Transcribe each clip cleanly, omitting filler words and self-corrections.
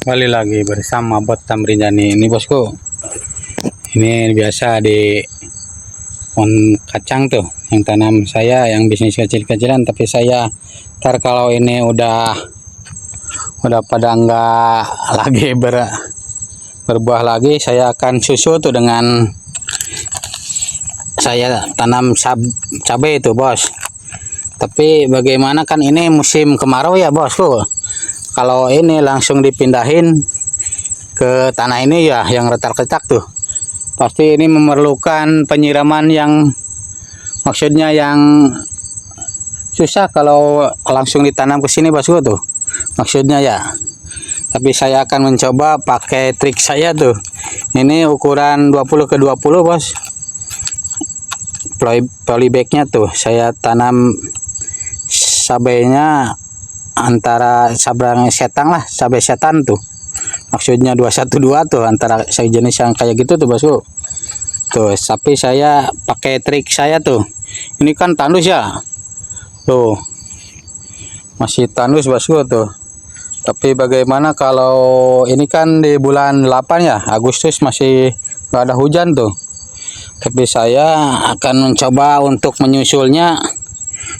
Kembali lagi bersama Bot Tamrinjani ini bosku. Ini biasa di pohon kacang tuh yang tanam saya, yang bisnis kecil-kecilan. Tapi saya ntar kalau ini udah pada enggak lagi berbuah lagi, saya akan susu tuh dengan saya tanam cabai itu bos. Tapi bagaimana, kan ini musim kemarau ya bosku. Kalau ini langsung dipindahin ke tanah ini ya yang retak-retak tuh, pasti ini memerlukan penyiraman yang maksudnya yang susah kalau langsung ditanam ke sini bosku tuh maksudnya ya. Tapi saya akan mencoba pakai trik saya tuh. Ini ukuran 20 ke 20 bos, polybagnya tuh saya tanam sabainya antara sabrang setang lah, cabai setan tuh maksudnya 212 tuh, antara sejenis yang kayak gitu tuh bosku tuh. Tapi saya pakai trik saya tuh, ini kan tandus ya tuh, masih tandus bosku tuh. Tapi bagaimana kalau ini kan di bulan 8 ya, Agustus, masih gak ada hujan tuh. Tapi saya akan mencoba untuk menyusulnya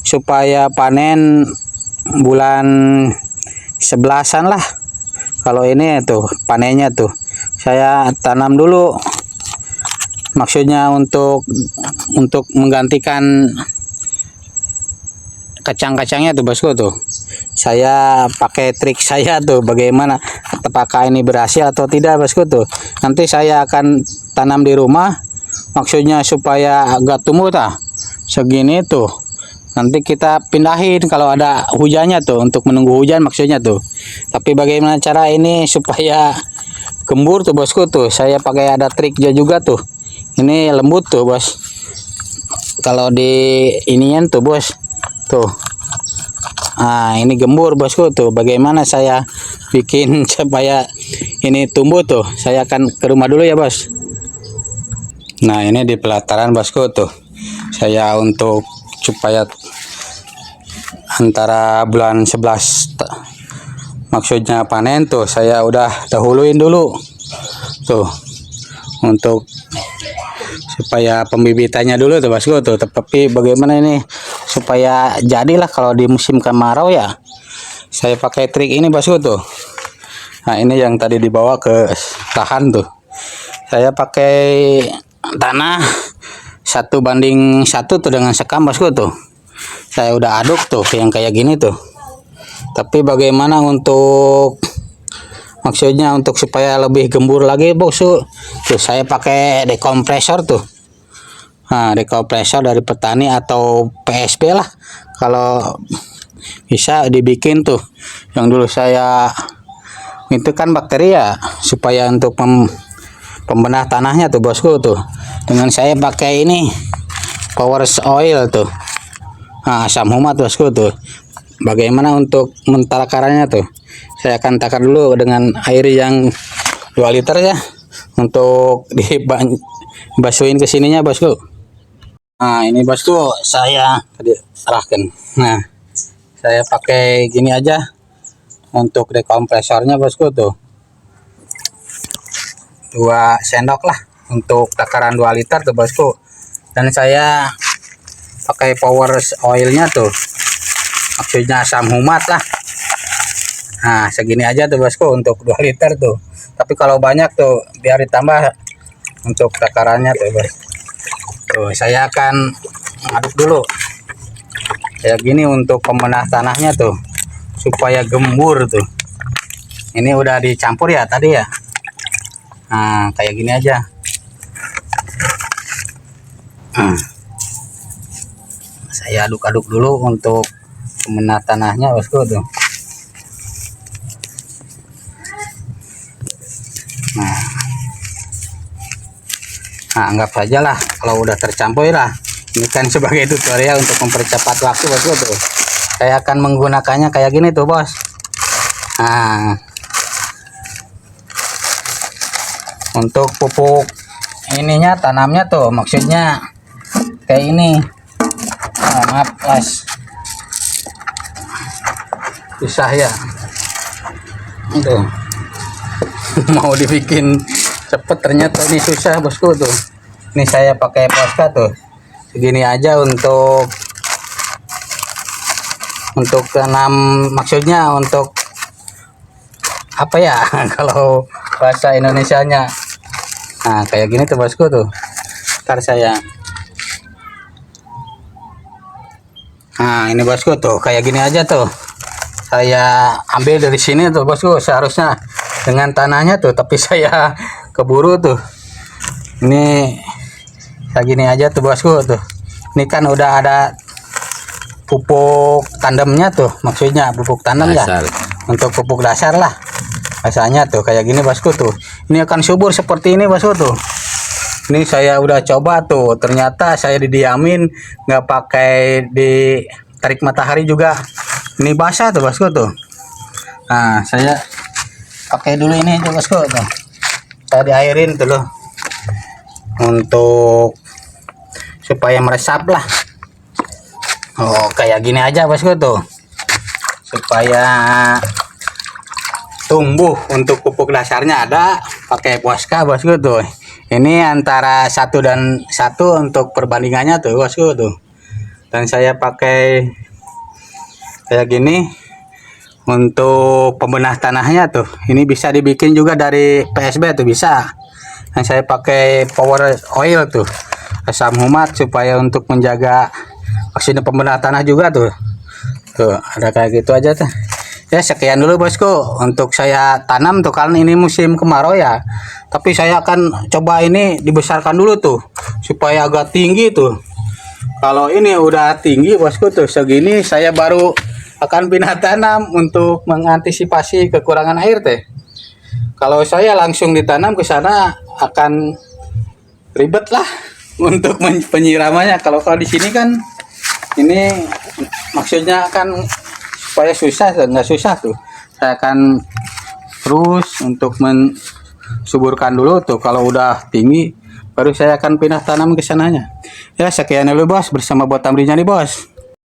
supaya panen bulan 11-an lah. Kalau ini tuh panennya tuh saya tanam dulu, maksudnya untuk menggantikan kacang-kacangnya tuh bosku tuh. Saya pakai trik saya tuh, bagaimana apakah ini berhasil atau tidak bosku tuh. Nanti saya akan tanam di rumah, maksudnya supaya agak tumbuh tah segini tuh. Nanti kita pindahin kalau ada hujannya tuh, untuk menunggu hujan maksudnya tuh. Tapi bagaimana cara ini supaya gembur tuh bosku tuh, saya pakai ada triknya juga tuh. Ini lembut tuh bos, kalau di inian tuh bos tuh. Nah ini gembur bosku tuh. Bagaimana saya bikin supaya ini tumbuh tuh, saya akan ke rumah dulu ya bos. Nah ini di pelataran bosku tuh, saya untuk supaya antara bulan 11 maksudnya panen tuh, saya udah dahuluin dulu tuh untuk supaya pembibitannya dulu tuh bosku tuh. Tapi bagaimana ini supaya jadilah kalau di musim kemarau ya, saya pakai trik ini bosku tuh. Nah ini yang tadi dibawa ke lahan tuh, saya pakai tanah 1:1 tuh dengan sekam bosku tuh. Saya udah aduk tuh yang kayak gini tuh. Tapi bagaimana untuk maksudnya untuk supaya lebih gembur lagi bosku tuh, saya pakai dekompresor tuh. Nah dekompresor dari petani atau PSP lah kalau bisa dibikin tuh. Yang dulu saya itu kan bakteri ya, supaya untuk pembenah tanahnya tuh bosku tuh. Dengan saya pakai ini power oil tuh. Nah, asam humat bosku tuh. Bagaimana untuk mentakarannya tuh, saya akan takar dulu dengan air yang 2 liter ya, untuk dibasuhin ke sininya bosku. Nah ini bosku saya serahkan. Nah saya pakai gini aja untuk dekompresornya bosku tuh, 2 sendok lah untuk takaran 2 liter tuh bosku. Dan saya pakai power oilnya tuh, maksudnya asam humat lah. Nah segini aja tuh bosku untuk 2 liter tuh. Tapi kalau banyak tuh biar ditambah untuk takarannya tuh bos. Tuh saya akan aduk dulu kayak gini untuk pembenah tanahnya tuh supaya gembur tuh. Ini udah dicampur ya tadi ya. Nah kayak gini aja. Saya aduk-aduk dulu untuk pembenah tanahnya bosku tuh. Nah anggap saja lah kalau udah tercampur lah. Ini kan sebagai tutorial untuk mempercepat waktu bosku tuh. Saya akan menggunakannya kayak gini tuh bos. Nah untuk pupuk ininya, tanamnya tuh maksudnya kayak ini. Maaf mas, susah ya itu. mau dibikin cepet ternyata ini susah bosku tuh. Ini saya pakai Posca tuh segini aja untuk tanam, maksudnya untuk apa ya kalau bahasa Indonesianya. Nah kayak gini tuh bosku tuh. Ntar saya, nah ini bosku tuh kayak gini aja tuh, saya ambil dari sini tuh bosku, seharusnya dengan tanahnya tuh, tapi saya keburu tuh. Ini kayak gini aja tuh bosku tuh. Ini kan udah ada pupuk tandemnya tuh, maksudnya pupuk tandem ya, untuk pupuk dasar lah rasanya tuh kayak gini bosku tuh. Ini akan subur seperti ini bosku tuh. Ini saya udah coba tuh, ternyata saya didiamin nggak pakai di tarik matahari juga, ini basah tuh bosku tuh. Nah saya pakai dulu ini tuh bosku tuh, saya diairin tuh loh untuk supaya meresap lah. Oh kayak gini aja bosku tuh, supaya tumbuh. Untuk pupuk dasarnya ada pakai Posca bosku tuh. Ini antara 1 dan 1 untuk perbandingannya tuh bosku tuh. Dan saya pakai kayak gini untuk pembenah tanahnya tuh. Ini bisa dibikin juga dari PSB tuh bisa. Dan saya pakai power oil tuh, asam humat, supaya untuk menjaga maksudnya pembenah tanah juga tuh. Tuh ada kayak gitu aja tuh. Ya sekian dulu bosku untuk saya tanam tuh, kan ini musim kemarau ya. Tapi saya akan coba ini dibesarkan dulu tuh supaya agak tinggi tuh. Kalau ini udah tinggi bosku tuh segini, saya baru akan pindah tanam untuk mengantisipasi kekurangan air teh. Kalau saya langsung ditanam ke sana akan ribet lah untuk penyiramannya. Kalau di sini kan ini maksudnya kan supaya susah, nggak susah tuh. Saya akan terus untuk mensuburkan dulu tuh. Kalau udah tinggi baru saya akan pindah tanam ke sananya. Ya sekian dulu bos, bersama Bos Tamrinja nih bos.